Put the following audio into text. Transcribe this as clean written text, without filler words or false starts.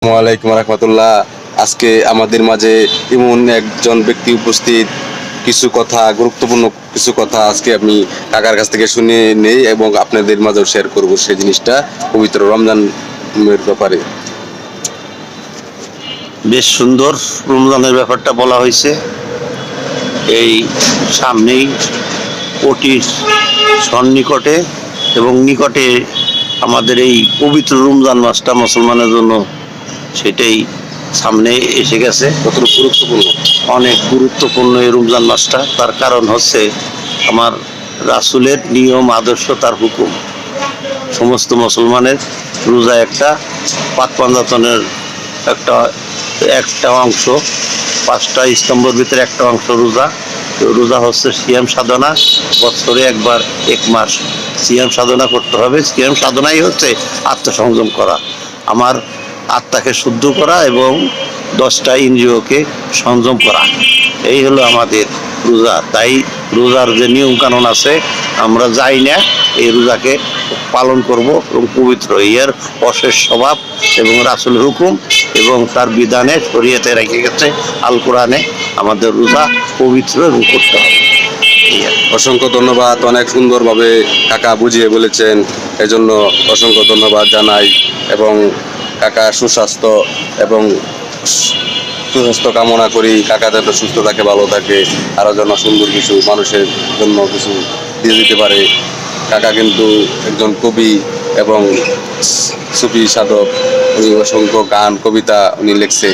ওয়ালাইকুম রহমতুল্লাহ। আজকে আমাদের মাঝে এমন একজন ব্যক্তি উপস্থিত, কিছু কথা, গুরুত্বপূর্ণ কিছু কথা আজকে আমি কাকার কাছ থেকে শুনে নেই এবং আপনাদের মাঝেও শেয়ার করব সেই জিনিসটা পবিত্র রমজানের ব্যাপারে। বেশ সুন্দর রমজানের ব্যাপারটা বলা হয়েছে। এই সামনেই ওটির সন্নিকটে এবং নিকটে আমাদের এই পবিত্র রমজান মাসটা মুসলমানের জন্য সেটাই সামনে এসে গেছে। কতটুকু গুরুত্বপূর্ণ, অনেক গুরুত্বপূর্ণ এই রমজান মাসটা। তার কারণ হচ্ছে আমার রাসূলের নিয়ম, আদর্শ, তার হুকুম। সমস্ত মুসলমানের রোজা একটা পাক পাঞ্জাতনের একটা একটা অংশ, পাঁচটা স্তম্ভের ভিতরে একটা অংশ রোজা। রোজা হচ্ছে সিয়াম সাধনা। বছরে একবার এক মাস সিয়াম সাধনা করতে হবে। সিয়াম সাধনাই হচ্ছে আত্মসংযম করা, আমার আত্মাকে শুদ্ধ করা এবং 10টা ইন্দ্রিয়কে সংযম করা। এই হলো আমাদের রোজা। তাই রোজার যে নিয়ম কানুন আছে আমরা যাই না, এই রোজাকে পালন করব এবং পবিত্র এর অশেষ স্বভাব এবং রাসূলের হুকুম এবং তার বিধানে শরীয়তে রেখে গেছে আল কোরআনে আমাদের রোজা পবিত্র এবং করতে হবে। অসংখ্য ধন্যবাদ। অনেক সুন্দরভাবে কাকা বুঝিয়ে বলেছেন, এজন্য অসংখ্য ধন্যবাদ জানাই এবং কাকা সুস্বাস্থ্য এবং সুস্বাস্থ্য কামনা করি। কাকা যাতে সুস্থ থাকে, ভালো থাকে, আরও যেন সুন্দর কিছু মানুষের জন্য কিছু দিয়ে দিতে পারে। কাকা কিন্তু একজন কবি এবং সুফি সাধক। উনি অসংখ্য গান, কবিতা উনি লিখছে।